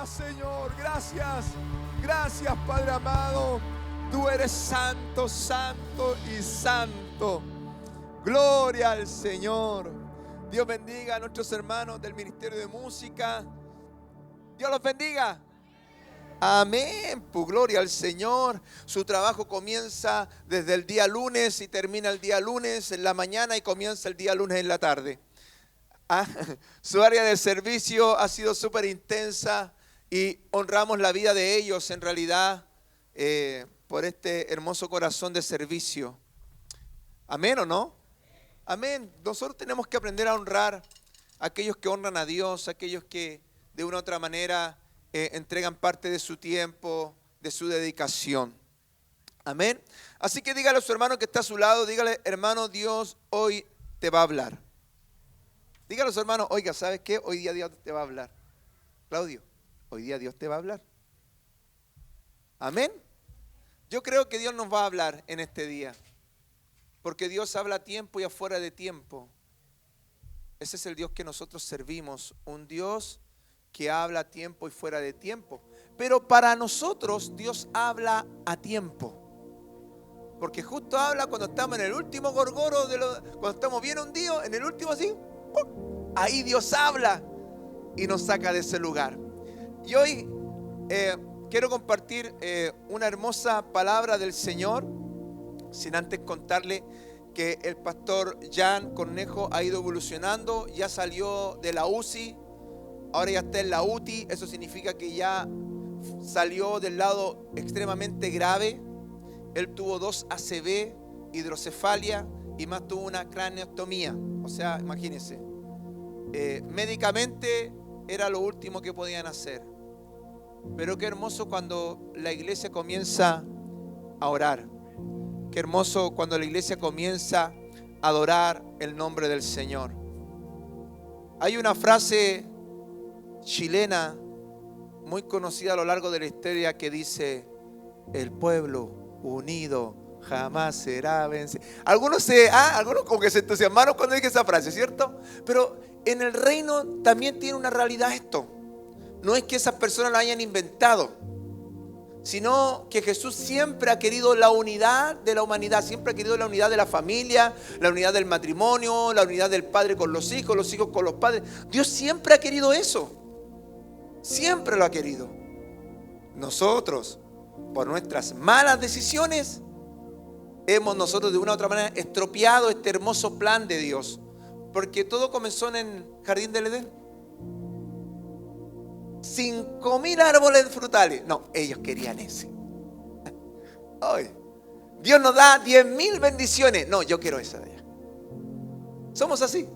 Gracias, Señor, gracias. Gracias, Padre amado. Tú eres santo, santo y santo. Gloria al Señor. Dios bendiga a nuestros hermanos del Ministerio de Música. Dios los bendiga. Amén. Pues gloria al Señor. Su trabajo comienza desde el día lunes y termina el día lunes en la mañana y comienza el día lunes en la tarde. Su área de servicio ha sido súper intensa y honramos la vida de ellos en realidad por este hermoso corazón de servicio. Amén, ¿o no? Amén. Nosotros tenemos que aprender a honrar a aquellos que honran a Dios, a aquellos que de una u otra manera entregan parte de su tiempo, de su dedicación. Amén. Así que dígale a su hermano que está a su lado, dígale: hermano, Dios hoy te va a hablar. Dígale a su hermano: oiga, ¿sabes qué? Hoy día Dios te va a hablar. Claudio, hoy día Dios te va a hablar. Amén. Yo creo que Dios nos va a hablar en este día, porque Dios habla a tiempo y afuera de tiempo. Ese es el Dios que nosotros servimos, un Dios que habla a tiempo y fuera de tiempo. Pero para nosotros Dios habla a tiempo, porque justo habla cuando estamos en el último gorgoro, cuando estamos bien hundidos, en el último así, ahí Dios habla y nos saca de ese lugar. Y hoy quiero compartir una hermosa palabra del Señor, sin antes contarle que el pastor Jan Cornejo ha ido evolucionando, ya salió de la UCI, ahora ya está en la UTI. Eso significa que ya salió del lado extremadamente grave. Él tuvo 2 ACV, hidrocefalia y más tuvo una craneostomía. O sea, imagínense, médicamente era lo último que podían hacer. Pero qué hermoso cuando la iglesia comienza a orar. Qué hermoso cuando la iglesia comienza a adorar el nombre del Señor. Hay una frase chilena muy conocida a lo largo de la historia que dice: el pueblo unido jamás será vencido. Algunos como que se entusiasmaron cuando dije esa frase, ¿cierto? Pero en el reino también tiene una realidad esto. No es que esas personas lo hayan inventado, sino que Jesús siempre ha querido la unidad de la humanidad, siempre ha querido la unidad de la familia, la unidad del matrimonio, la unidad del padre con los hijos con los padres. Dios siempre ha querido eso, siempre lo ha querido. Nosotros, por nuestras malas decisiones, hemos nosotros de una u otra manera estropeado este hermoso plan de Dios, porque todo comenzó en el jardín del Edén. 5.000 árboles frutales. No, ellos querían ese. Hoy Dios nos da 10.000 bendiciones. No, yo quiero esa de allá. Somos así,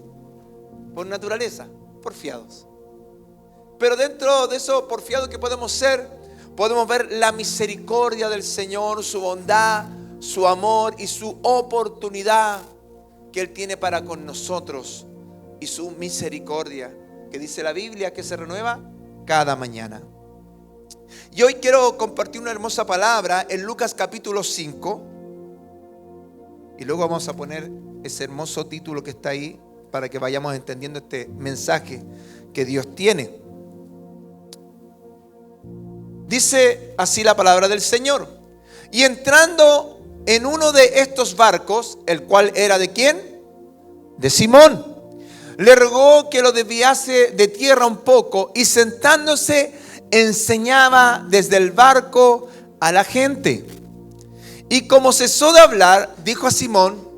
por naturaleza, porfiados. Pero dentro de eso porfiados que podemos ser, podemos ver la misericordia del Señor, su bondad, su amor y su oportunidad que Él tiene para con nosotros, y su misericordia, que dice la Biblia que se renueva cada mañana. Y hoy quiero compartir una hermosa palabra en Lucas capítulo 5. Y luego vamos a poner ese hermoso título que está ahí para que vayamos entendiendo este mensaje que Dios tiene. Dice así la palabra del Señor: y entrando en uno de estos barcos, el cual era ¿de quién? De Simón. Le rogó que lo desviase de tierra un poco, y sentándose enseñaba desde el barco a la gente. Y como cesó de hablar, dijo a Simón: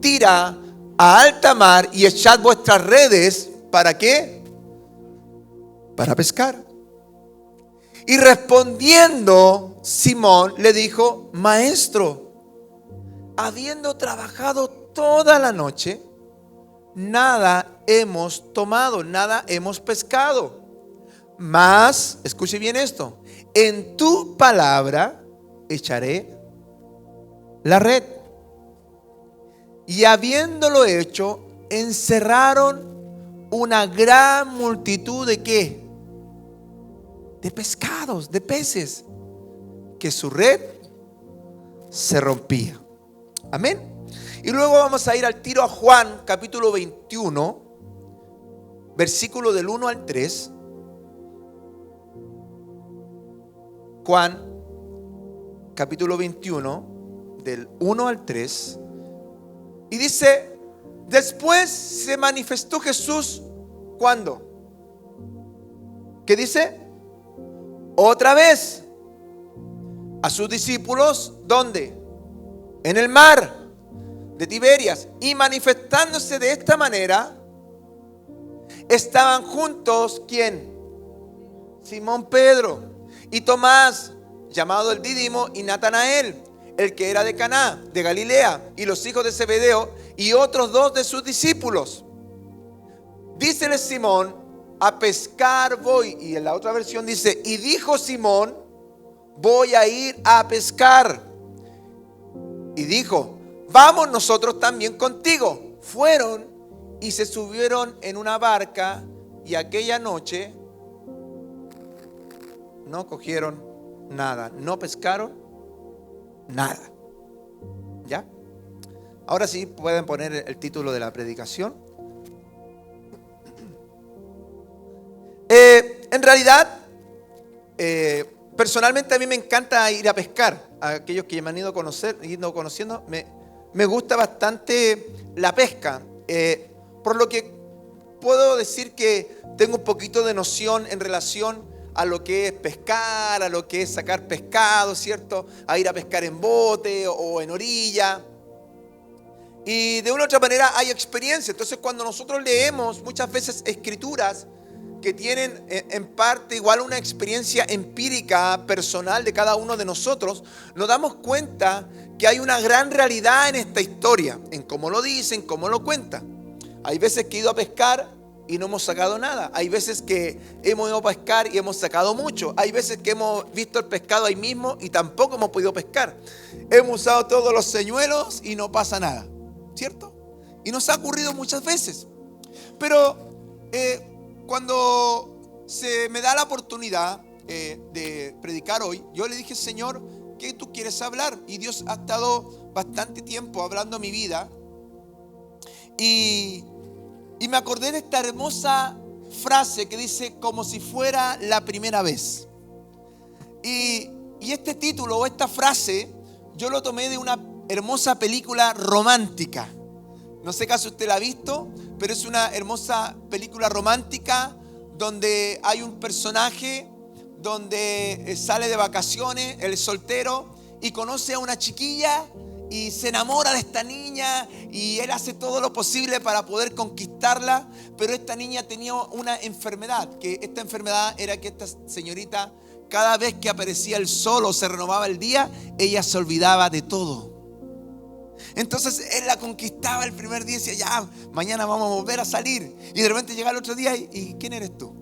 tira a alta mar y echad vuestras redes. ¿Para qué? Para pescar. Y respondiendo Simón le dijo: maestro, habiendo trabajado toda la noche, nada hemos tomado, nada hemos pescado. Mas, escuche bien esto: en tu palabra echaré la red. Y habiéndolo hecho, encerraron una gran multitud de ¿qué? De pescados, de peces, que su red se rompía. Amén. Y luego vamos a ir al tiro a Juan capítulo 21, versículo del 1 al 3. Juan capítulo 21, del 1 al 3, y dice: después se manifestó Jesús, ¿cuándo? ¿Qué dice? Otra vez a sus discípulos, ¿dónde? En el mar de Tiberias. Y manifestándose de esta manera, estaban juntos, ¿quién? Simón Pedro y Tomás, llamado el Dídimo, y Natanael, el que era de Caná, de Galilea, y los hijos de Zebedeo, y otros dos de sus discípulos. Dícele Simón: a pescar voy. Y en la otra versión dice: y dijo Simón: voy a ir a pescar. Y dijo: vamos nosotros también contigo. Fueron y se subieron en una barca, y aquella noche no cogieron nada, no pescaron nada. ¿Ya? Ahora sí pueden poner el título de la predicación. En realidad, personalmente a mí me encanta ir a pescar. A aquellos que me han ido conociendo, me gusta bastante la pesca. Por lo que puedo decir que tengo un poquito de noción en relación a lo que es pescar, a lo que es sacar pescado, ¿cierto? A ir a pescar en bote o en orilla. Y de una u otra manera hay experiencia. Entonces, cuando nosotros leemos muchas veces escrituras que tienen en parte igual una experiencia empírica personal de cada uno de nosotros, nos damos cuenta que hay una gran realidad en esta historia, en cómo lo dicen, cómo lo cuentan. Hay veces que he ido a pescar y no hemos sacado nada. Hay veces que hemos ido a pescar y hemos sacado mucho. Hay veces que hemos visto el pescado ahí mismo y tampoco hemos podido pescar. Hemos usado todos los señuelos y no pasa nada, ¿cierto? Y nos ha ocurrido muchas veces. Pero cuando se me da la oportunidad de predicar hoy, yo le dije: Señor, ¿qué tú quieres hablar? Y Dios ha estado bastante tiempo hablando a mi vida. Y me acordé de esta hermosa frase que dice: como si fuera la primera vez. Y este título o esta frase yo lo tomé de una hermosa película romántica. No sé si usted la ha visto, pero es una hermosa película romántica donde hay un personaje donde sale de vacaciones, el soltero, y conoce a una chiquilla y se enamora de esta niña, y él hace todo lo posible para poder conquistarla, pero esta niña tenía una enfermedad, que esta enfermedad era que esta señorita, cada vez que aparecía el sol o se renovaba el día, ella se olvidaba de todo. Entonces él la conquistaba el primer día y decía: ya, mañana vamos a volver a salir. Y de repente llega el otro día y ¿quién eres tú?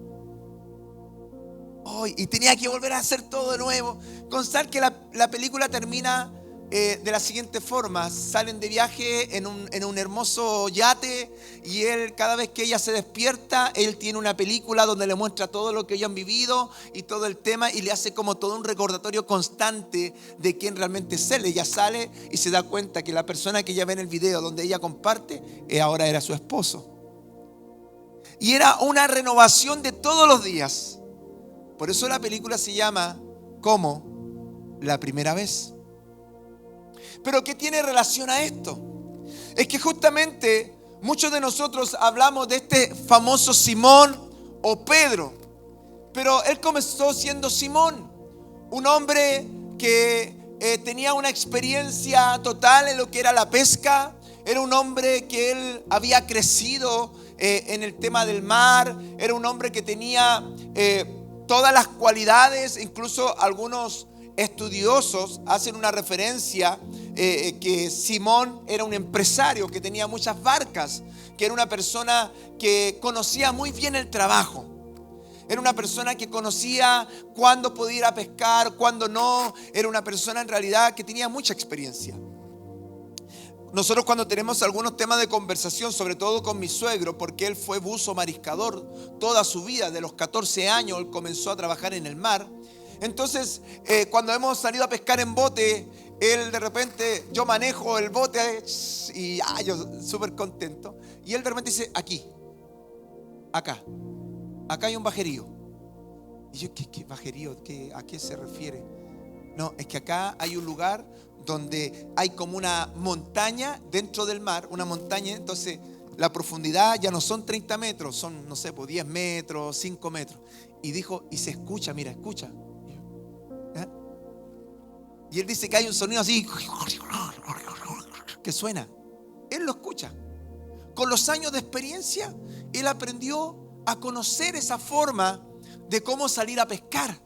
Oh, y tenía que volver a hacer todo de nuevo. Constar que la película termina de la siguiente forma: salen de viaje en un hermoso yate, y él, cada vez que ella se despierta, él tiene una película donde le muestra todo lo que ellos han vivido y todo el tema, y le hace como todo un recordatorio constante de quién realmente es él. Ella sale y se da cuenta que la persona que ella ve en el video donde ella comparte ahora era su esposo, y era una renovación de todos los días. Por eso la película se llama como la primera vez. Pero ¿qué tiene relación a esto? Es que justamente muchos de nosotros hablamos de este famoso Simón o Pedro, pero él comenzó siendo Simón, un hombre que tenía una experiencia total en lo que era la pesca. Era un hombre que él había crecido en el tema del mar. Era un hombre que tenía todas las cualidades. Incluso algunos estudiosos hacen una referencia que Simón era un empresario que tenía muchas barcas, que era una persona que conocía muy bien el trabajo. Era una persona que conocía cuándo podía ir a pescar, cuándo no. Era una persona en realidad que tenía mucha experiencia. Nosotros, cuando tenemos algunos temas de conversación, sobre todo con mi suegro, porque él fue buzo mariscador toda su vida, de los 14 años él comenzó a trabajar en el mar. Entonces, cuando hemos salido a pescar en bote, él de repente, yo manejo el bote y yo súper contento, y él de repente dice: aquí, acá hay un bajerío. Y yo, ¿qué bajerío? ¿A qué se refiere? No, es que acá hay un lugar donde hay como una montaña dentro del mar, una montaña, entonces la profundidad ya no son 30 metros, son, no sé, 10 metros, 5 metros. Y dijo, y se escucha, mira, escucha. ¿Eh? Y él dice que hay un sonido así, que suena. Él lo escucha. Con los años de experiencia, él aprendió a conocer esa forma de cómo salir a pescar.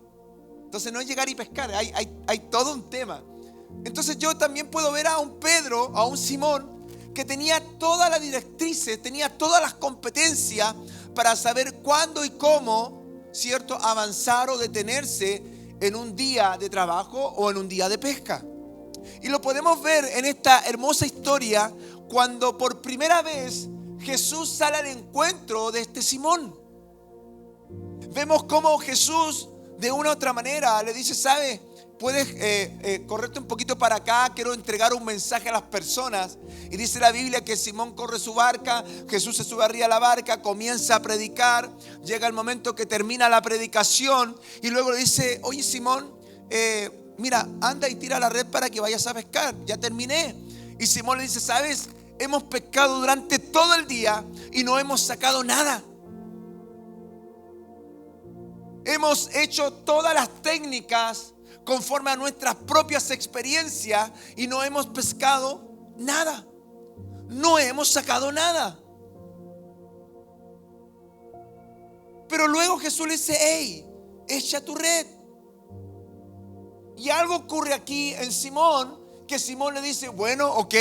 Entonces no es llegar y pescar, hay todo un tema. Entonces yo también puedo ver a un Pedro, a un Simón, que tenía todas las directrices, tenía todas las competencias para saber cuándo y cómo, ¿cierto?, avanzar o detenerse en un día de trabajo o en un día de pesca. Y lo podemos ver en esta hermosa historia cuando por primera vez Jesús sale al encuentro de este Simón. Vemos cómo Jesús de una u otra manera le dice, ¿sabes? Puedes correrte un poquito para acá, quiero entregar un mensaje a las personas. Y dice la Biblia que Simón corre su barca, Jesús se sube arriba a la barca, comienza a predicar, llega el momento que termina la predicación y luego le dice, oye Simón, mira, anda y tira la red para que vayas a pescar, ya terminé. Y Simón le dice, ¿sabes? Hemos pescado durante todo el día y no hemos sacado nada. Hemos hecho todas las técnicas conforme a nuestras propias experiencias y no hemos pescado nada. No hemos sacado nada. Pero luego Jesús le dice, hey, echa tu red. Y algo ocurre aquí en Simón, que Simón le dice, bueno, ok.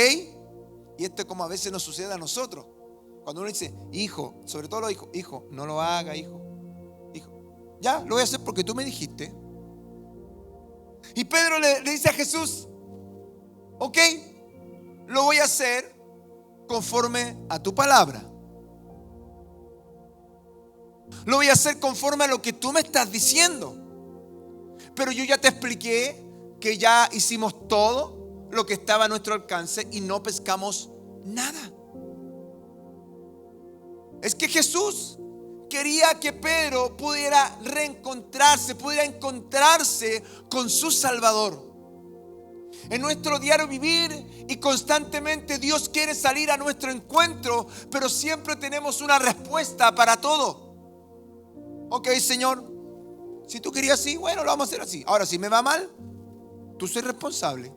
Y esto es como a veces nos sucede a nosotros. Cuando uno dice, hijo, sobre todo los hijos, hijo, no lo haga, hijo. Ya, lo voy a hacer porque tú me dijiste. Y Pedro le dice a Jesús, ok, lo voy a hacer conforme a tu palabra. Lo voy a hacer conforme a lo que tú me estás diciendo. Pero yo ya te expliqué que ya hicimos todo lo que estaba a nuestro alcance y no pescamos nada. Es que Jesús quería que Pedro pudiera reencontrarse, pudiera encontrarse con su Salvador. En nuestro diario vivir y constantemente Dios quiere salir a nuestro encuentro, pero siempre tenemos una respuesta para todo. Ok, Señor, si tú querías así, bueno, lo vamos a hacer así. Ahora, si me va mal, tú soy responsable.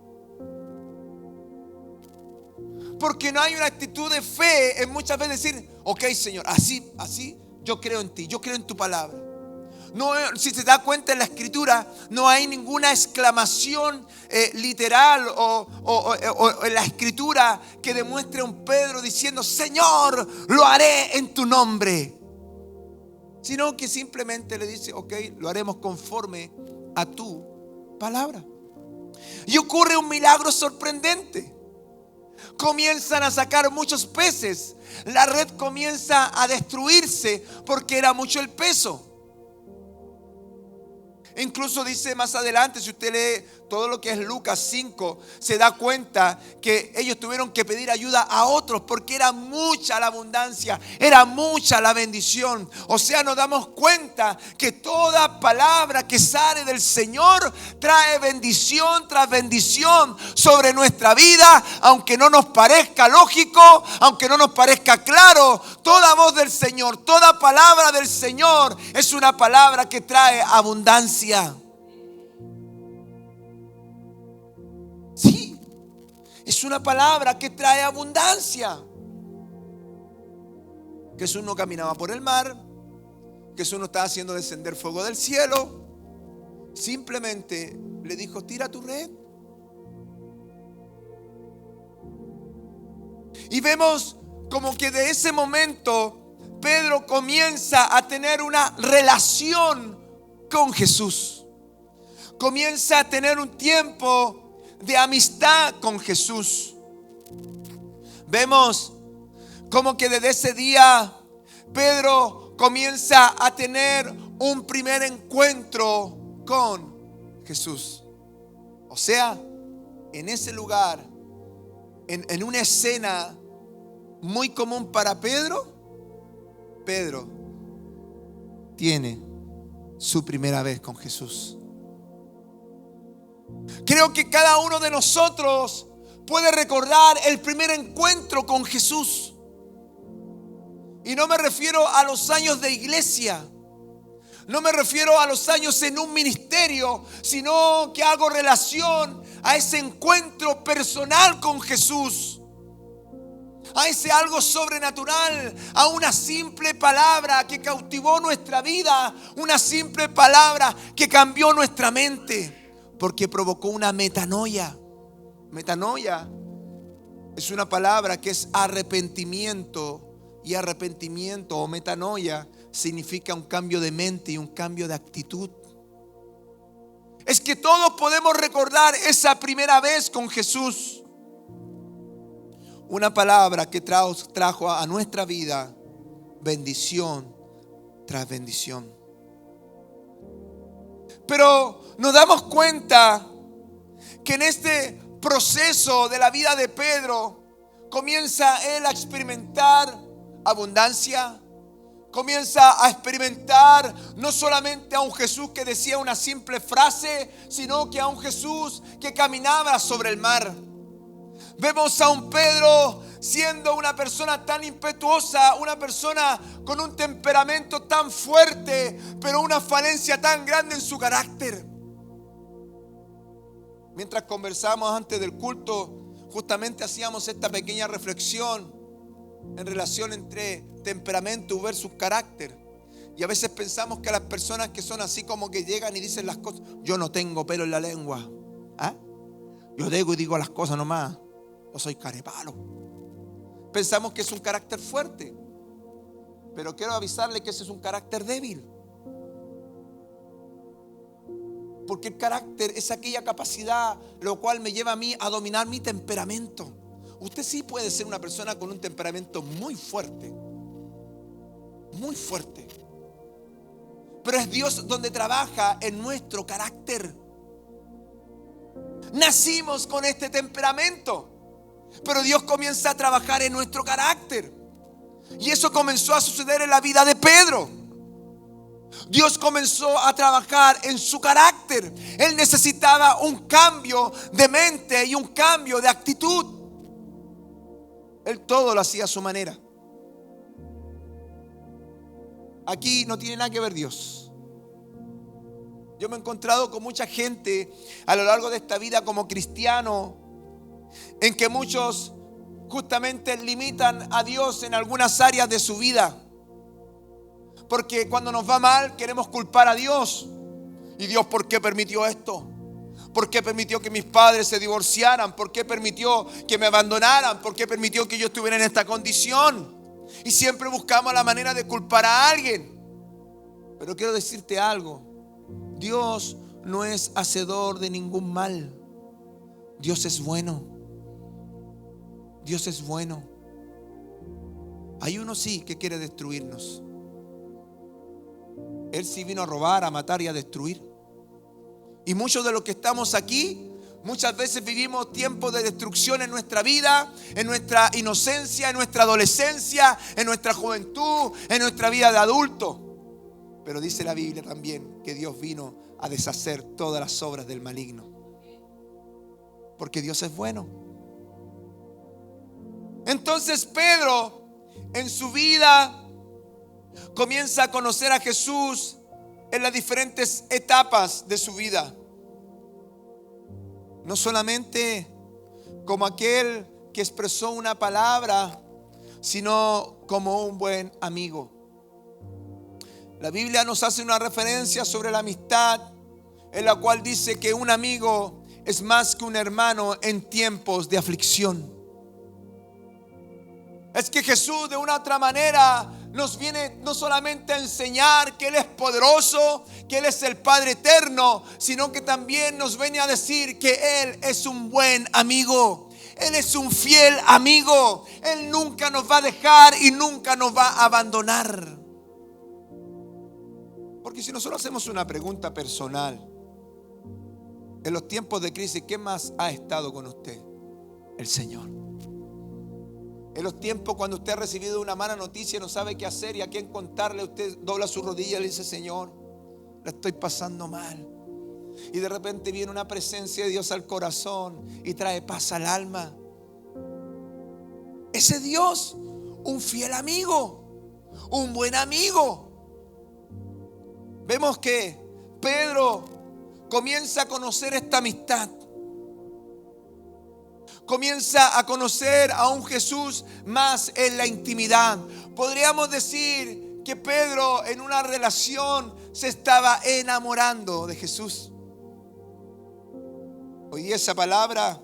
Porque no hay una actitud de fe en muchas veces decir, ok, Señor, así. Yo creo en ti, yo creo en tu palabra. No, si se da cuenta en la escritura, no hay ninguna exclamación literal o en la escritura que demuestre a un Pedro diciendo, Señor, lo haré en tu nombre. Sino que simplemente le dice, ok, lo haremos conforme a tu palabra. Y ocurre un milagro sorprendente. Comienzan a sacar muchos peces. La red comienza a destruirse porque era mucho el peso. Incluso dice más adelante, si usted lee todo lo que es Lucas 5, se da cuenta que ellos tuvieron que pedir ayuda a otros porque era mucha la abundancia, era mucha la bendición. O sea, nos damos cuenta que toda palabra que sale del Señor trae bendición tras bendición sobre nuestra vida, aunque no nos parezca lógico, aunque no nos parezca claro. Toda voz del Señor, toda palabra del Señor es una palabra que trae abundancia. Sí, es una palabra que trae abundancia. Jesús no caminaba por el mar, Jesús no estaba haciendo descender fuego del cielo. Simplemente le dijo, tira tu red. Y vemos como que de ese momento Pedro comienza a tener una relación con Jesús. Comienza a tener un tiempo de amistad con Jesús. Vemos como que desde ese día Pedro comienza a tener un primer encuentro con Jesús. O sea, en ese lugar, en una escena muy común para Pedro, Pedro tiene su primera vez con Jesús. Creo que cada uno de nosotros puede recordar el primer encuentro con Jesús. Y no me refiero a los años de iglesia, no me refiero a los años en un ministerio, sino que hago relación a ese encuentro personal con Jesús, a ese algo sobrenatural, a una simple palabra que cautivó nuestra vida, una simple palabra que cambió nuestra mente, porque provocó una metanoia. Metanoia es una palabra que es arrepentimiento, y arrepentimiento o metanoia significa un cambio de mente y un cambio de actitud. Es que todos podemos recordar esa primera vez con Jesús. Una palabra que trajo a nuestra vida bendición tras bendición. Pero nos damos cuenta que en este proceso de la vida de Pedro comienza él a experimentar abundancia. Comienza a experimentar no solamente a un Jesús que decía una simple frase, sino que a un Jesús que caminaba sobre el mar. Vemos a un Pedro siendo una persona tan impetuosa, una persona con un temperamento tan fuerte, pero una falencia tan grande en su carácter. Mientras conversamos antes del culto, justamente hacíamos esta pequeña reflexión en relación entre temperamento versus carácter. Y a veces pensamos que las personas que son así como que llegan y dicen las cosas, yo no tengo pelo en la lengua, yo digo las cosas nomás, yo soy carepalo. Pensamos que es un carácter fuerte, pero quiero avisarle que ese es un carácter débil. Porque el carácter es aquella capacidad lo cual me lleva a mí a dominar mi temperamento. Usted sí puede ser una persona con un temperamento muy fuerte, pero es Dios donde trabaja en nuestro carácter. Nacimos con este temperamento, pero Dios comienza a trabajar en nuestro carácter. Y eso comenzó a suceder en la vida de Pedro. Dios comenzó a trabajar en su carácter. Él necesitaba un cambio de mente y un cambio de actitud. Él todo lo hacía a su manera. Aquí no tiene nada que ver Dios. Yo me he encontrado con mucha gente a lo largo de esta vida como cristiano, en que muchos justamente limitan a Dios en algunas áreas de su vida. Porque cuando nos va mal queremos culpar a Dios. ¿Y Dios por qué permitió esto? ¿Por qué permitió que mis padres se divorciaran? ¿Por qué permitió que me abandonaran? ¿Por qué permitió que yo estuviera en esta condición? Y siempre buscamos la manera de culpar a alguien. Pero quiero decirte algo. Dios no es hacedor de ningún mal. Dios es bueno. Dios es bueno. Hay uno sí que quiere destruirnos. Él sí vino a robar, a matar y a destruir. Y muchos de los que estamos aquí, muchas veces vivimos tiempos de destrucción en nuestra vida, en nuestra inocencia, en nuestra adolescencia, en nuestra juventud, en nuestra vida de adulto. Pero dice la Biblia también que Dios vino a deshacer todas las obras del maligno. Porque Dios es bueno. Entonces Pedro en su vida comienza a conocer a Jesús en las diferentes etapas de su vida. No solamente como aquel que expresó una palabra, sino como un buen amigo. La Biblia nos hace una referencia sobre la amistad, en la cual dice que un amigo es más que un hermano en tiempos de aflicción. Es que Jesús de una otra manera nos viene no solamente a enseñar que Él es poderoso, que Él es el Padre eterno, sino que también nos viene a decir que Él es un buen amigo. Él es un fiel amigo. Él nunca nos va a dejar y nunca nos va a abandonar. Porque si nosotros hacemos una pregunta personal, en los tiempos de crisis, ¿qué más ha estado con usted? El Señor. En los tiempos cuando usted ha recibido una mala noticia y no sabe qué hacer y a quién contarle, usted dobla su rodilla y le dice: Señor, la estoy pasando mal. Y de repente viene una presencia de Dios al corazón y trae paz al alma. Ese Dios, un fiel amigo, un buen amigo. Vemos que Pedro comienza a conocer esta amistad. Comienza a conocer a un Jesús más en la intimidad. Podríamos decir que Pedro en una relación se estaba enamorando de Jesús. Hoy esa palabra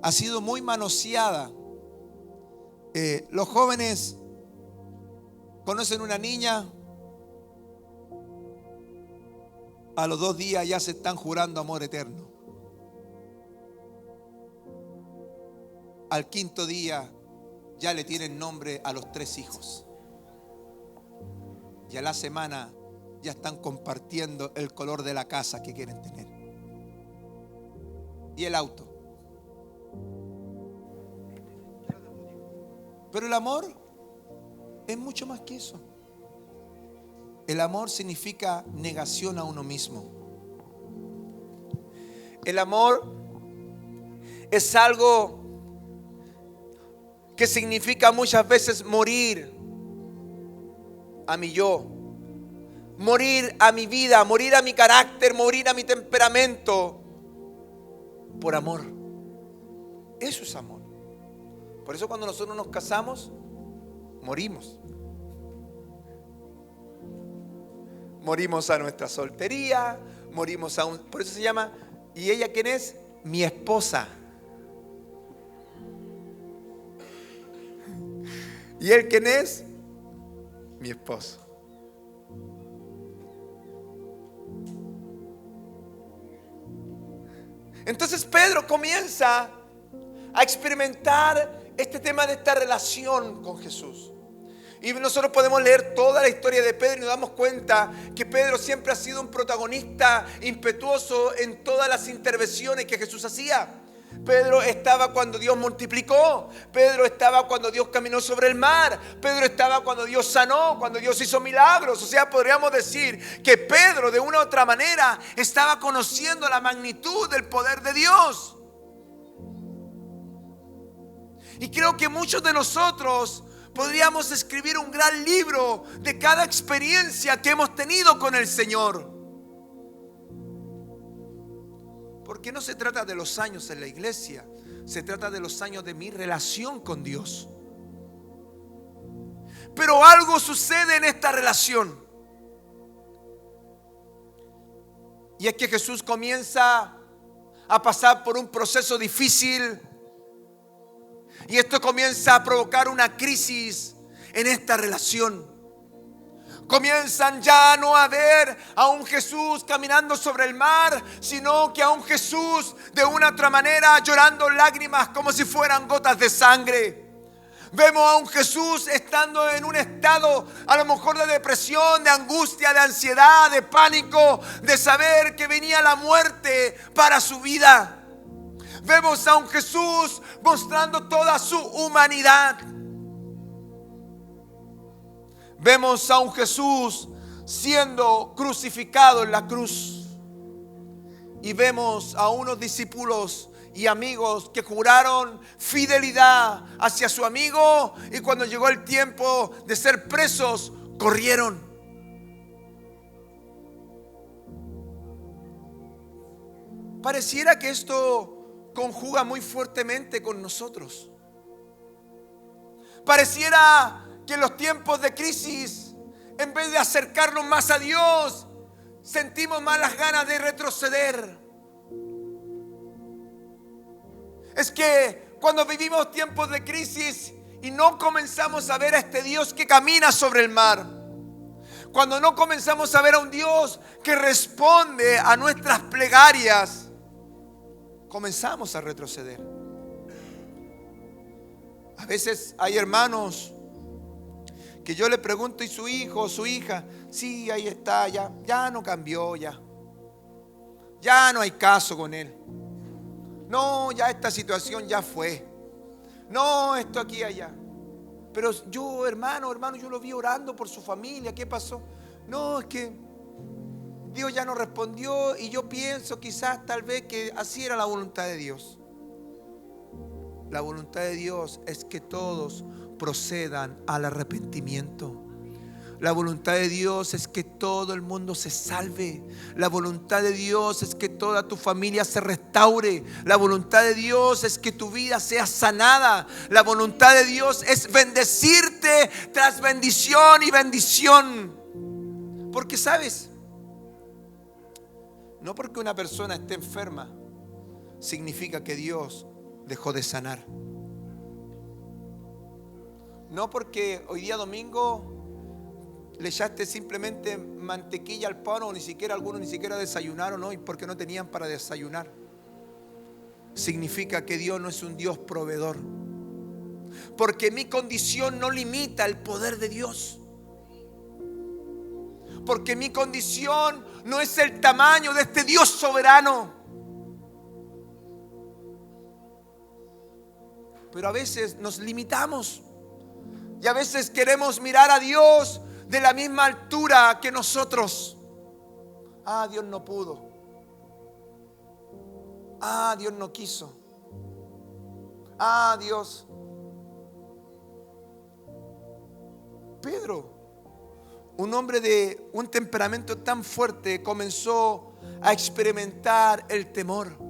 ha sido muy manoseada. Los jóvenes conocen una niña, a los 2 días ya se están jurando amor eterno. Al 5.º día ya le tienen nombre a los 3 hijos. Y a la semana ya están compartiendo el color de la casa que quieren tener. Y el auto. Pero el amor es mucho más que eso. El amor significa negación a uno mismo. El amor es algo que significa muchas veces morir a mi yo, morir a mi vida, morir a mi carácter, morir a mi temperamento por amor. Eso es amor. Por eso cuando nosotros nos casamos, morimos. Morimos a nuestra soltería, morimos a un... Por eso se llama, ¿y ella quién es? Mi esposa. ¿Y él quién es? Mi esposo. Entonces Pedro comienza a experimentar este tema de esta relación con Jesús. Y nosotros podemos leer toda la historia de Pedro y nos damos cuenta que Pedro siempre ha sido un protagonista impetuoso en todas las intervenciones que Jesús hacía. Pedro estaba cuando Dios multiplicó. Pedro estaba cuando Dios caminó sobre el mar. Pedro estaba cuando Dios sanó, cuando Dios hizo milagros. O sea, podríamos decir que Pedro de una u otra manera estaba conociendo la magnitud del poder de Dios. Y creo que muchos de nosotros podríamos escribir un gran libro de cada experiencia que hemos tenido con el Señor. Porque no se trata de los años en la iglesia, se trata de los años de mi relación con Dios. Pero algo sucede en esta relación. Y es que Jesús comienza a pasar por un proceso difícil. Y esto comienza a provocar una crisis en esta relación. Comienzan ya no a ver a un Jesús caminando sobre el mar, sino que a un Jesús de una otra manera llorando lágrimas como si fueran gotas de sangre. Vemos a un Jesús estando en un estado a lo mejor de depresión, de angustia, de ansiedad, de pánico, de saber que venía la muerte para su vida. Vemos a un Jesús mostrando toda su humanidad. Vemos a un Jesús siendo crucificado en la cruz. Y vemos a unos discípulos y amigos que juraron fidelidad hacia su amigo. Y cuando llegó el tiempo de ser presos, corrieron. Pareciera que esto conjuga muy fuertemente con nosotros. Pareciera que en los tiempos de crisis, en vez de acercarnos más a Dios, sentimos más las ganas de retroceder. Es que cuando vivimos tiempos de crisis y no comenzamos a ver a este Dios que camina sobre el mar, cuando no comenzamos a ver a un Dios que responde a nuestras plegarias, comenzamos a retroceder. A veces hay hermanos que yo le pregunto, ¿y su hijo o su hija? Sí, ahí está, ya no cambió, ya no hay caso con él. No, ya esta situación ya fue. No, esto aquí, allá. Pero yo, hermano, yo lo vi orando por su familia. ¿Qué pasó? No, es que Dios ya no respondió y yo pienso quizás tal vez que así era la voluntad de Dios. La voluntad de Dios es que todos procedan al arrepentimiento. La voluntad de Dios es que todo el mundo se salve. La voluntad de Dios es que toda tu familia se restaure. La voluntad de Dios es que tu vida sea sanada. La voluntad de Dios es bendecirte tras bendición y bendición. Porque sabes, no porque una persona esté enferma significa que Dios dejó de sanar. No porque hoy día domingo le echaste simplemente mantequilla al pan, o ni siquiera algunos ni siquiera desayunaron hoy porque no tenían para desayunar, significa que Dios no es un Dios proveedor. Porque mi condición no limita el poder de Dios. Porque mi condición no es el tamaño de este Dios soberano. Pero a veces nos limitamos y a veces queremos mirar a Dios de la misma altura que nosotros. Ah, Dios no pudo. Ah, Dios no quiso. Ah, Dios. Pedro, un hombre de un temperamento tan fuerte, comenzó a experimentar el temor.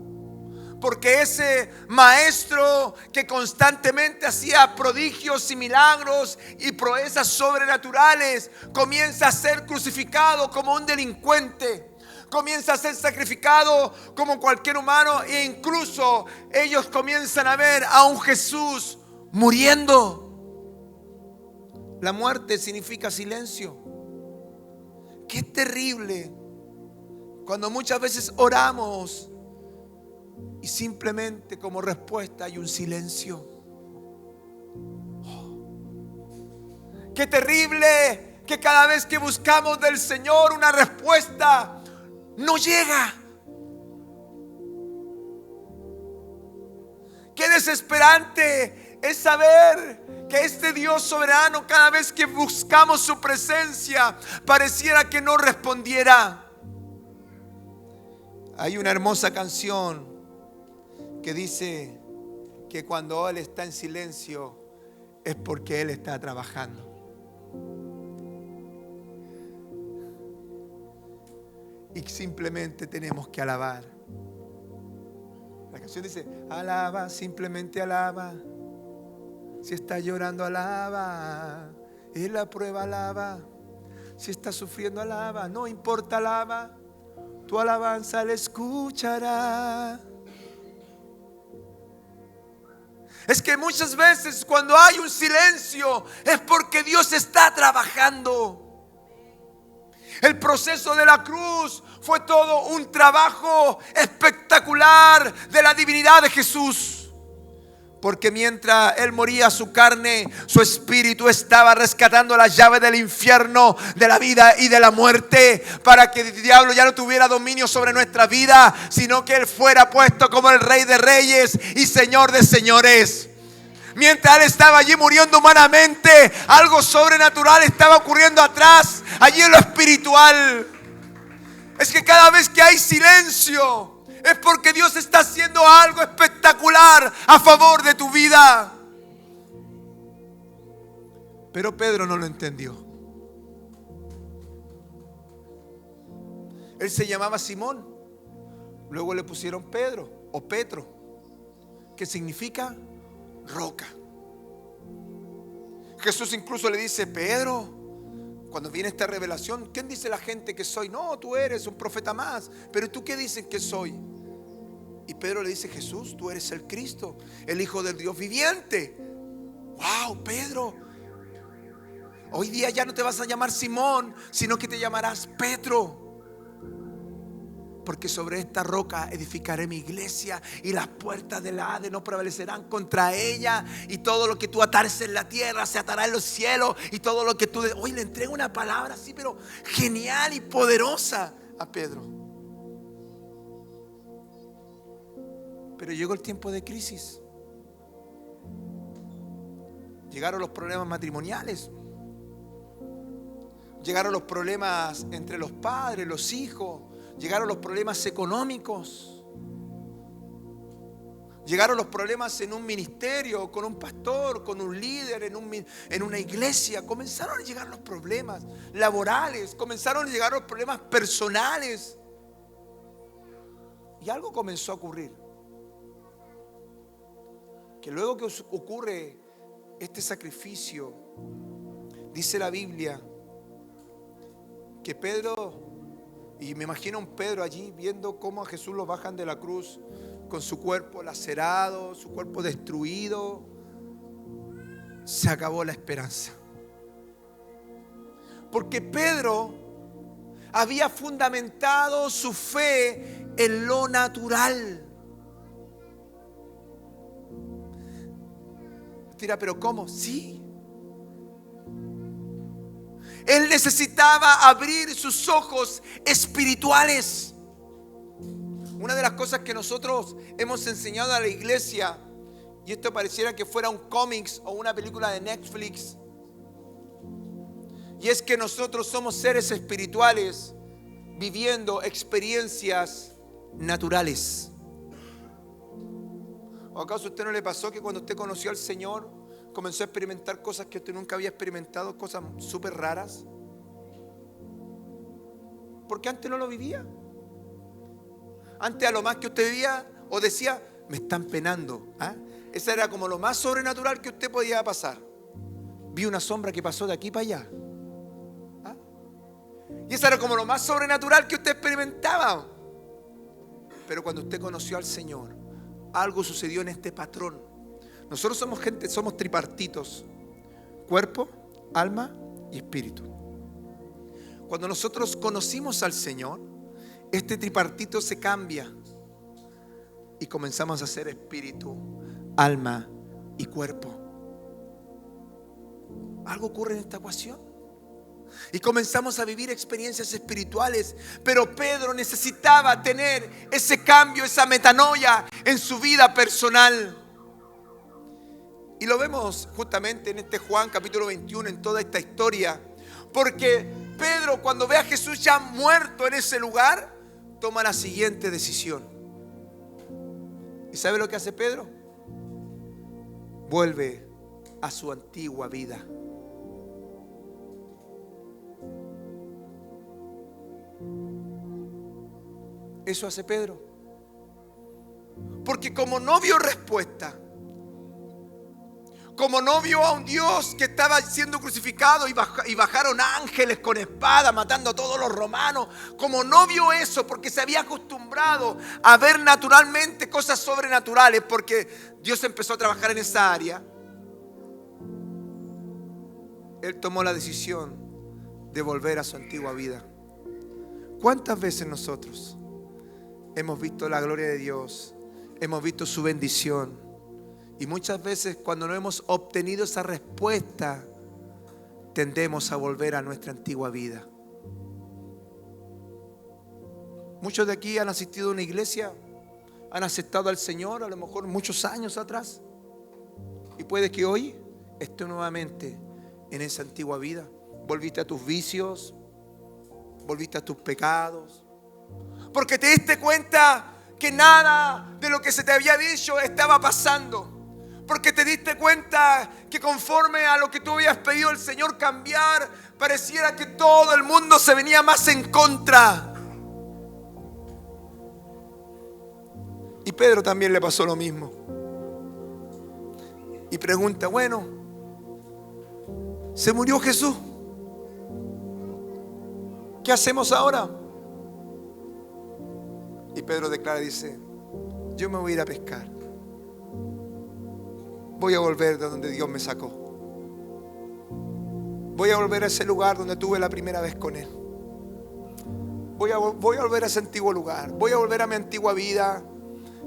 Porque ese maestro que constantemente hacía prodigios y milagros y proezas sobrenaturales comienza a ser crucificado como un delincuente. Comienza a ser sacrificado como cualquier humano, e incluso ellos comienzan a ver a un Jesús muriendo. La muerte significa silencio. Qué terrible cuando muchas veces oramos y simplemente como respuesta hay un silencio. Qué terrible que cada vez que buscamos del Señor una respuesta no llega. Qué desesperante es saber que este Dios soberano, cada vez que buscamos su presencia, pareciera que no respondiera. Hay una hermosa canción que dice que cuando Él está en silencio es porque Él está trabajando. Y simplemente tenemos que alabar. La canción dice: alaba, simplemente alaba. Si está llorando, alaba. En la prueba, alaba. Si está sufriendo, alaba. No importa, alaba. Tu alabanza le escuchará. Es que muchas veces cuando hay un silencio es porque Dios está trabajando. El proceso de la cruz fue todo un trabajo espectacular de la divinidad de Jesús. Porque mientras Él moría, su carne, su espíritu estaba rescatando las llaves del infierno, de la vida y de la muerte, para que el diablo ya no tuviera dominio sobre nuestra vida, sino que Él fuera puesto como el Rey de Reyes y Señor de Señores. Mientras Él estaba allí muriendo humanamente, algo sobrenatural estaba ocurriendo atrás, allí en lo espiritual. Es que cada vez que hay silencio es porque Dios está haciendo algo espectacular a favor de tu vida. Pero Pedro no lo entendió. Él se llamaba Simón. Luego le pusieron Pedro o Petro, que significa roca. Jesús incluso le dice: Pedro, cuando viene esta revelación, ¿quién dice la gente que soy? No, tú eres un profeta más. Pero ¿tú qué dices que soy? Y Pedro le dice: Jesús, tú eres el Cristo, el Hijo del Dios viviente. Wow, Pedro, hoy día ya no te vas a llamar Simón, sino que te llamarás Petro. Porque sobre esta roca edificaré mi iglesia, y las puertas del Hades no prevalecerán contra ella. Y todo lo que tú atares en la tierra se atará en los cielos. Y todo lo que tú... Hoy le entrego una palabra así, pero genial y poderosa a Pedro. Pero llegó el tiempo de crisis. Llegaron los problemas matrimoniales. Llegaron los problemas entre los padres, los hijos. Llegaron los problemas económicos. Llegaron los problemas en un ministerio, con un pastor, con un líder, en una iglesia. Comenzaron a llegar los problemas laborales. Comenzaron a llegar los problemas personales. Y algo comenzó a ocurrir. Que luego que ocurre este sacrificio, dice la Biblia que Pedro, y me imagino a un Pedro allí viendo cómo a Jesús lo bajan de la cruz con su cuerpo lacerado, su cuerpo destruido, se acabó la esperanza. Porque Pedro había fundamentado su fe en lo natural. Dirá, ¿pero cómo? Sí. Él necesitaba abrir sus ojos espirituales. Una de las cosas que nosotros hemos enseñado a la iglesia, y esto pareciera que fuera un cómics o una película de Netflix, y es que nosotros somos seres espirituales viviendo experiencias naturales. ¿O acaso a usted no le pasó que cuando usted conoció al Señor comenzó a experimentar cosas que usted nunca había experimentado, cosas súper raras? Porque antes no lo vivía. Antes a lo más que usted vivía o decía, me están penando. Esa era como lo más sobrenatural que usted podía pasar. Vi una sombra que pasó de aquí para allá. Y esa era como lo más sobrenatural que usted experimentaba. Pero cuando usted conoció al Señor, algo sucedió en este patrón. Nosotros somos gente, somos tripartitos: cuerpo, alma y espíritu. Cuando nosotros conocimos al Señor, este tripartito se cambia y comenzamos a ser espíritu, alma y cuerpo. Algo ocurre en esta ecuación. Y comenzamos a vivir experiencias espirituales. Pero Pedro necesitaba tener ese cambio, esa metanoia en su vida personal. Y lo vemos justamente en este Juan capítulo 21, en toda esta historia. Porque Pedro, cuando ve a Jesús ya muerto en ese lugar, toma la siguiente decisión. ¿Y sabe lo que hace Pedro? Vuelve a su antigua vida. Eso hace Pedro. Porque como no vio respuesta, como no vio a un Dios que estaba siendo crucificado y bajaron ángeles con espada matando a todos los romanos, como no vio eso, porque se había acostumbrado a ver naturalmente cosas sobrenaturales, porque Dios empezó a trabajar en esa área, él tomó la decisión de volver a su antigua vida. ¿Cuántas veces nosotros hemos visto la gloria de Dios, hemos visto su bendición, y muchas veces cuando no hemos obtenido esa respuesta, tendemos a volver a nuestra antigua vida? Muchos de aquí han asistido a una iglesia, han aceptado al Señor a lo mejor muchos años atrás, y puede que hoy esté nuevamente en esa antigua vida. Volviste a tus vicios, volviste a tus pecados, porque te diste cuenta que nada de lo que se te había dicho estaba pasando. Porque te diste cuenta que conforme a lo que tú habías pedido al Señor cambiar, pareciera que todo el mundo se venía más en contra. Y Pedro también le pasó lo mismo. Y pregunta, bueno, se murió Jesús, ¿qué hacemos ahora? Y Pedro declara y dice, yo me voy a ir a pescar. Voy a volver de donde Dios me sacó. Voy a volver a ese lugar donde tuve la primera vez con Él. Voy a volver a ese antiguo lugar. Voy a volver a mi antigua vida.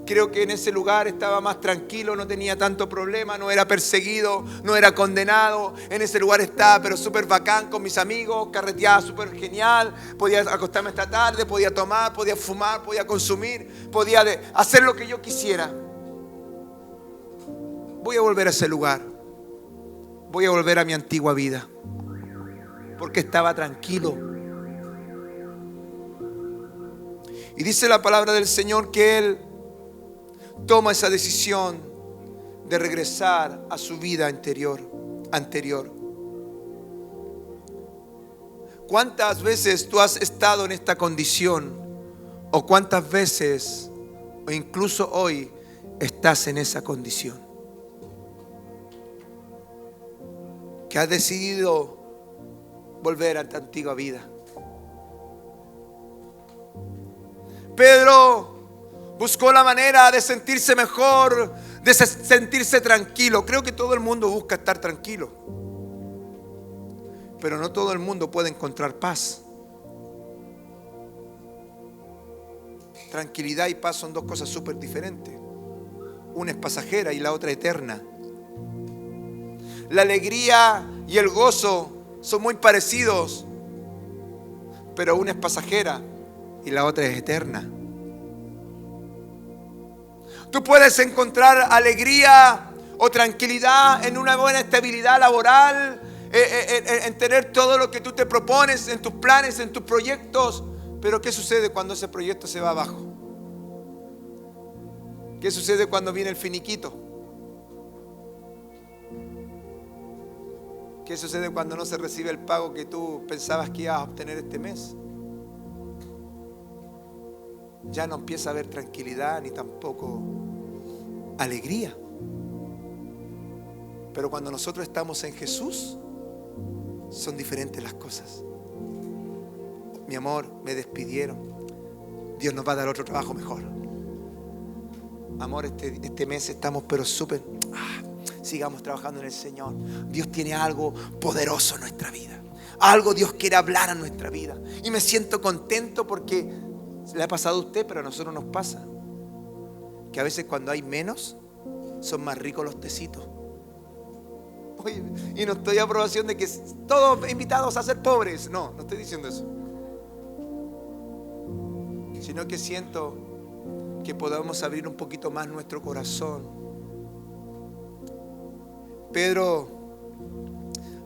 Creo que en ese lugar estaba más tranquilo, no tenía tanto problema, no era perseguido, no era condenado. En ese lugar estaba, pero súper bacán con mis amigos, carreteaba súper genial. Podía acostarme esta tarde, podía tomar, podía fumar, podía consumir, podía hacer lo que yo quisiera. Voy a volver a ese lugar. Voy a volver a mi antigua vida. porque estaba tranquilo. Y dice la palabra del Señor que él toma esa decisión de regresar a su vida anterior. ¿Cuántas veces tú has estado en esta condición? ¿O cuántas veces, o incluso hoy, estás en esa condición? Que has decidido volver a tu antigua vida. Pedro buscó la manera de sentirse mejor, de sentirse tranquilo. Creo que todo el mundo busca estar tranquilo, pero no todo el mundo puede encontrar paz. Tranquilidad y paz son dos cosas súper diferentes. Una es pasajera y la otra eterna. La alegría y el gozo son muy parecidos, pero una es pasajera y la otra es eterna. Tú puedes encontrar alegría o tranquilidad en una buena estabilidad laboral, en tener todo lo que tú te propones, en tus planes, en tus proyectos. Pero ¿qué sucede cuando ese proyecto se va abajo? ¿Qué sucede cuando viene el finiquito? ¿Qué sucede cuando no se recibe el pago que tú pensabas que ibas a obtener este mes? Ya no empieza a haber tranquilidad ni tampoco alegría. Pero cuando nosotros estamos en Jesús, son diferentes las cosas. Mi amor, me despidieron. Dios nos va a dar otro trabajo mejor. Amor, este mes estamos pero súper... sigamos trabajando en el Señor. Dios tiene algo poderoso en nuestra vida. Algo Dios quiere hablar a nuestra vida. Y me siento contento porque le ha pasado a usted, pero a nosotros nos pasa. Que a veces cuando hay menos, son más ricos los tecitos. Oye, y no estoy a aprobación de que todos invitados a ser pobres. No estoy diciendo eso. Sino que siento que podamos abrir un poquito más nuestro corazón. Pedro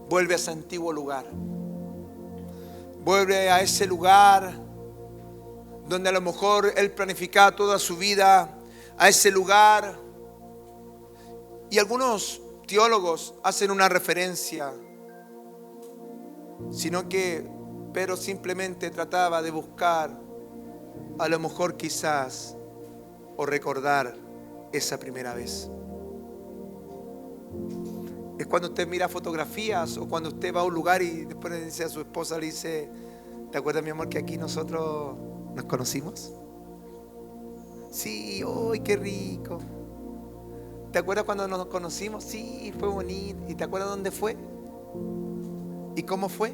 vuelve a ese antiguo lugar. Vuelve a ese lugar donde a lo mejor él planificaba toda su vida. A ese lugar. Y algunos teólogos hacen una referencia. Sino que Pedro simplemente trataba de buscar, a lo mejor quizás, o recordar esa primera vez. Es cuando usted mira fotografías o cuando usted va a un lugar y después le dice a su esposa, le dice: ¿te acuerdas, mi amor, que aquí nosotros nos conocimos? Sí, ¡ay, qué rico! ¿Te acuerdas cuando nos conocimos? Sí, fue bonito. ¿Y te acuerdas dónde fue? ¿Y cómo fue?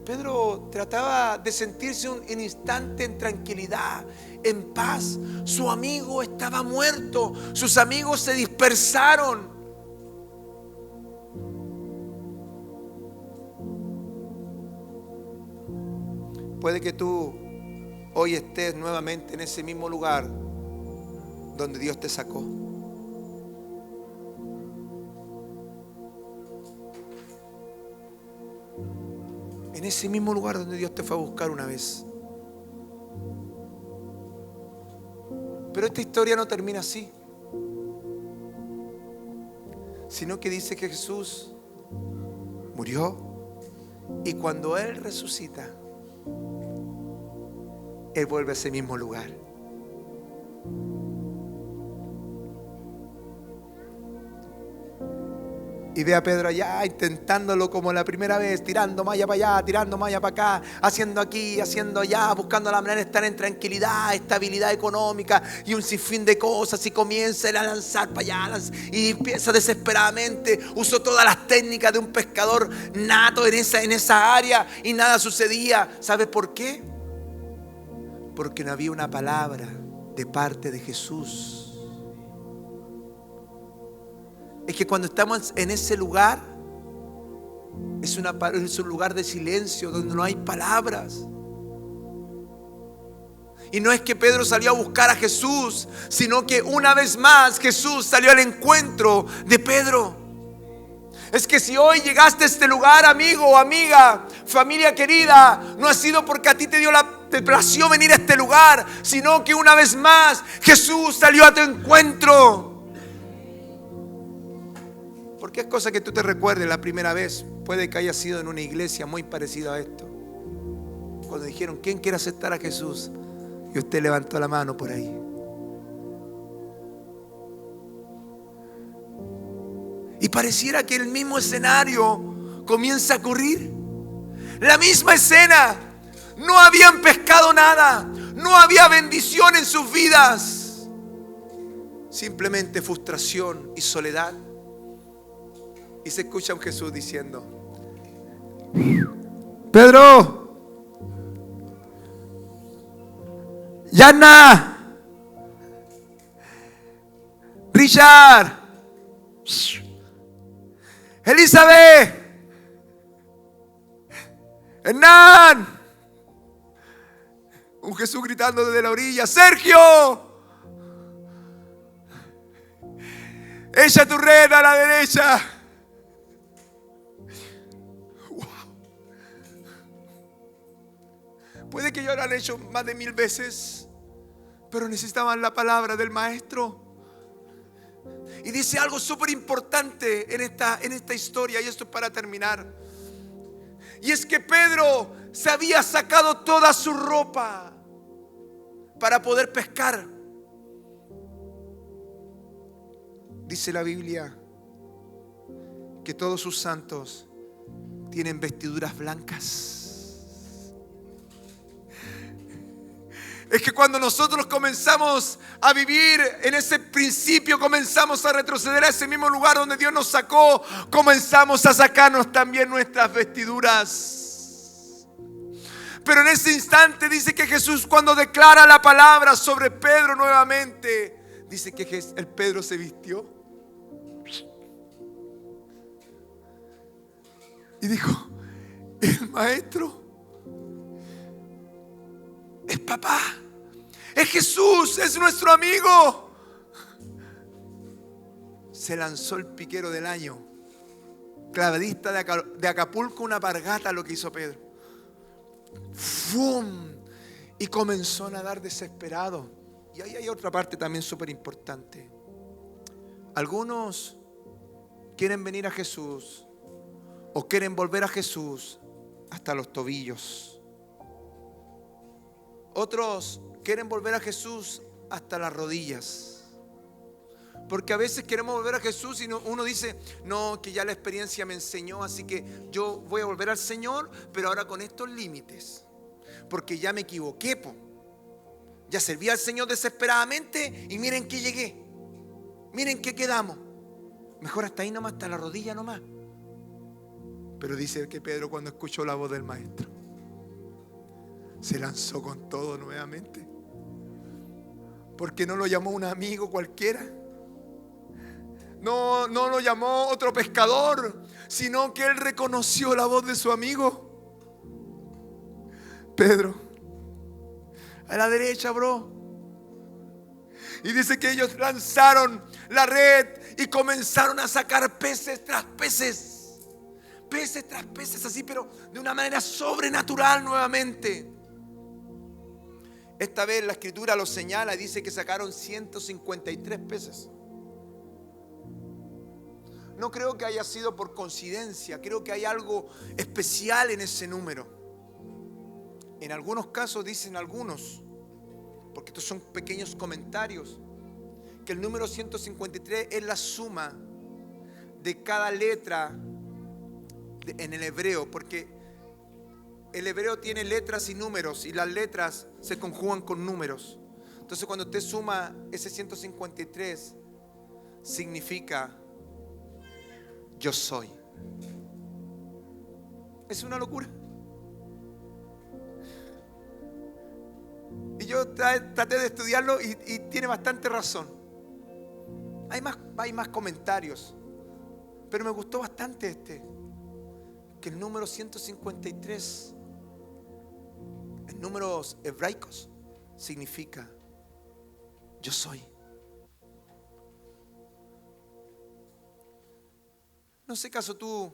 Pedro trataba de sentirse un instante en tranquilidad, en paz. Su amigo estaba muerto, sus amigos se dispersaron. Puede que tú hoy estés nuevamente en ese mismo lugar donde Dios te sacó. En ese mismo lugar donde Dios te fue a buscar una vez. Pero esta historia no termina así, sino que dice que Jesús murió y cuando Él resucita, Él vuelve a ese mismo lugar. Y ve a Pedro allá intentándolo como la primera vez, tirando malla para allá, tirando malla para acá, haciendo aquí, haciendo allá, buscando la manera de estar en tranquilidad, estabilidad económica y un sinfín de cosas. Y comienza a lanzar para allá y empieza desesperadamente. Usó todas las técnicas de un pescador nato en esa área y nada sucedía. ¿Sabes por qué? Porque no había una palabra de parte de Jesús. Es que cuando estamos en ese lugar, es un lugar de silencio, donde no hay palabras. Y no es que Pedro salió a buscar a Jesús, sino que una vez más Jesús salió al encuentro de Pedro. Es que si hoy llegaste a este lugar, amigo o amiga, familia querida, no ha sido porque a ti te plació venir a este lugar, sino que una vez más Jesús salió a tu encuentro. Porque es cosa que tú te recuerdes la primera vez. Puede que haya sido en una iglesia muy parecida a esto. Cuando dijeron, ¿quién quiere aceptar a Jesús? Y usted levantó la mano por ahí. Y pareciera que el mismo escenario comienza a ocurrir. La misma escena. No habían pescado nada. No había bendición en sus vidas. Simplemente frustración y soledad. Y se escucha a un Jesús diciendo: Pedro, Yana, Richard, Elizabeth, Hernán. Un Jesús gritando desde la orilla: Sergio, echa tu red a la derecha. Wow. Puede que yo lo han hecho más de 1000 veces, pero necesitaban la palabra del maestro. Y dice algo súper importante en esta historia, y esto es para terminar. Y es que Pedro se había sacado toda su ropa para poder pescar. Dice la Biblia que todos sus santos tienen vestiduras blancas. Es que cuando nosotros comenzamos a vivir en ese principio, comenzamos a retroceder a ese mismo lugar donde Dios nos sacó, comenzamos a sacarnos también nuestras vestiduras. Pero en ese instante dice que Jesús, cuando declara la palabra sobre Pedro nuevamente, dice que el Pedro se vistió y dijo: el maestro es papá, es Jesús, es nuestro amigo. Se lanzó el piquero del año, clavadista de Acapulco, una pargata lo que hizo Pedro. ¡Fum! Y comenzó a nadar desesperado. Y ahí hay otra parte también súper importante. Algunos quieren venir a Jesús o quieren volver a Jesús hasta los tobillos. Otros quieren volver a Jesús hasta las rodillas. Porque a veces queremos volver a Jesús y uno dice: no, que ya la experiencia me enseñó, así que yo voy a volver al Señor, pero ahora con estos límites, porque ya me equivoqué, ya serví al Señor desesperadamente y miren que llegué, miren que quedamos. Mejor hasta ahí nomás, hasta la rodilla nomás. Pero dice que Pedro, cuando escuchó la voz del maestro, se lanzó con todo nuevamente. Porque no lo llamó un amigo cualquiera. No lo llamó otro pescador, sino que él reconoció la voz de su amigo. Pedro, a la derecha, bro. Y dice que ellos lanzaron la red y comenzaron a sacar peces tras peces. Peces tras peces, así, pero de una manera sobrenatural nuevamente. Esta vez la escritura lo señala y dice que sacaron 153 peces. No creo que haya sido por coincidencia, creo que hay algo especial en ese número. En algunos casos dicen algunos, porque estos son pequeños comentarios, que el número 153 es la suma de cada letra en el hebreo, porque el hebreo tiene letras y números, y las letras se conjugan con números. Entonces cuando usted suma ese 153, significa yo soy. Es una locura. Y yo traté de estudiarlo y tiene bastante razón. Hay más comentarios, pero me gustó bastante que el número 153 en números hebraicos significa yo soy. No sé caso tú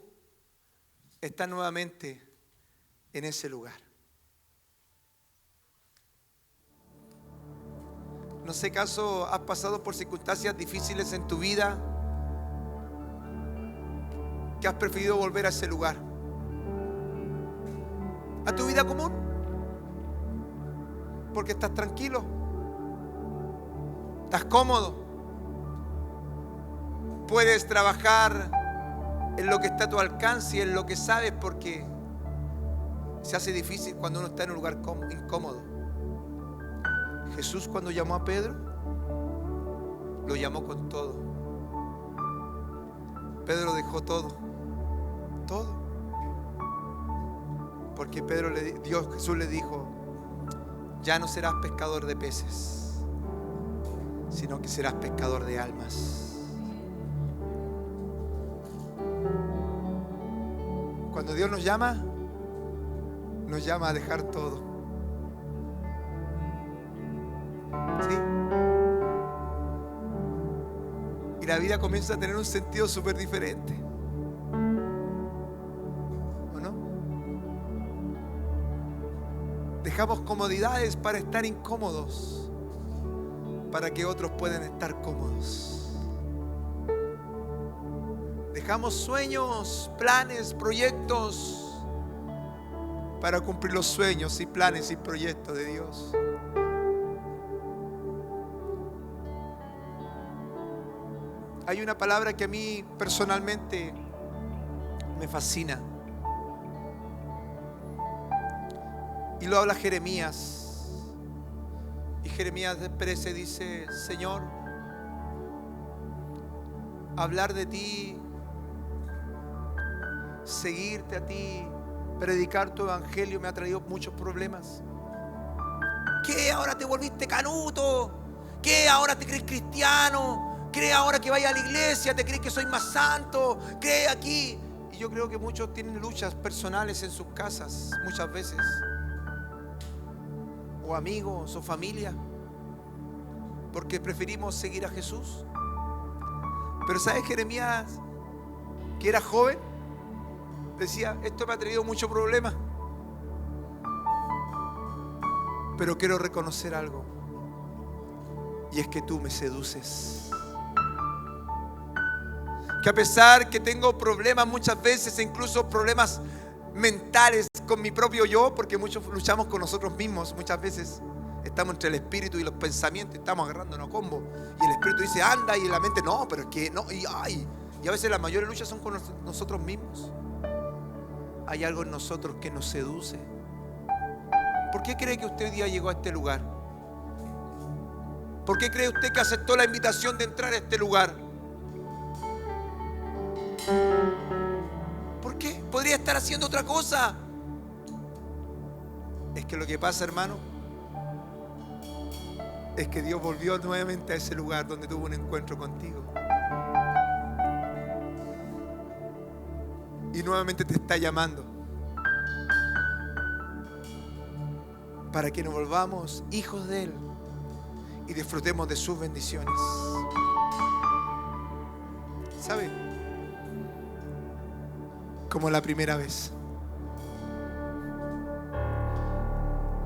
estás nuevamente en ese lugar. No sé caso has pasado por circunstancias difíciles en tu vida que has preferido volver a ese lugar, a tu vida común, porque estás tranquilo, estás cómodo, puedes trabajar en lo que está a tu alcance y en lo que sabes, porque se hace difícil cuando uno está en un lugar incómodo. Jesús, cuando llamó a Pedro, lo llamó con todo. Pedro dejó todo, porque Jesús le dijo: ya no serás pescador de peces, sino que serás pescador de almas. Cuando Dios nos llama a dejar todo. ¿Sí? Y la vida comienza a tener un sentido súper diferente. ¿O no? Dejamos comodidades para estar incómodos, para que otros puedan estar cómodos. Dejamos sueños, planes, proyectos para cumplir los sueños y planes y proyectos de Dios. Hay una palabra que a mí personalmente me fascina. Y lo habla Jeremías. Y Jeremías 13 dice: Señor, hablar de ti, seguirte a ti, predicar tu evangelio me ha traído muchos problemas. ¿Qué? ¿Ahora te volviste canuto? ¿Qué? ¿Ahora te crees cristiano? ¿Cree ahora que vaya a la iglesia? ¿Te crees que soy más santo? ¿Cree aquí? Y yo creo que muchos tienen luchas personales en sus casas, muchas veces. O amigos o familia, porque preferimos seguir a Jesús. Pero ¿sabes? Jeremías, que era joven, decía: esto me ha traído mucho problema, pero quiero reconocer algo, y es que tú me seduces. Que a pesar que tengo problemas muchas veces, incluso problemas mentales con mi propio yo, porque muchos luchamos con nosotros mismos, muchas veces estamos entre el espíritu y los pensamientos, estamos agarrándonos a combo, y el espíritu dice anda, y la mente no, pero es que no, y a veces las mayores luchas son con nosotros mismos. Hay algo en nosotros que nos seduce. ¿Por qué cree que usted hoy día llegó a este lugar? ¿Por qué cree usted que aceptó la invitación de entrar a este lugar? ¿Por qué? Podría estar haciendo otra cosa. Es que lo que pasa, hermano, es que Dios volvió nuevamente a ese lugar donde tuvo un encuentro contigo. Y nuevamente te está llamando para que nos volvamos hijos de Él y disfrutemos de sus bendiciones. ¿Sabe? Como la primera vez.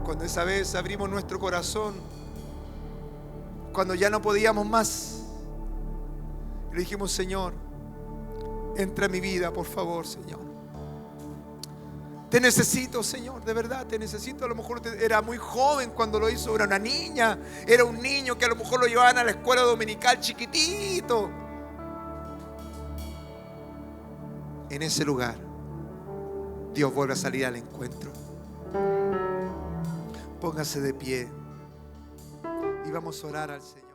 Cuando esa vez abrimos nuestro corazón, cuando ya no podíamos más, le dijimos: Señor, entra en mi vida, por favor, Señor. Te necesito, Señor, de verdad te necesito. A lo mejor era muy joven cuando lo hizo, era una niña, era un niño que a lo mejor lo llevaban a la escuela dominical chiquitito. En ese lugar, Dios vuelve a salir al encuentro. Póngase de pie y vamos a orar al Señor.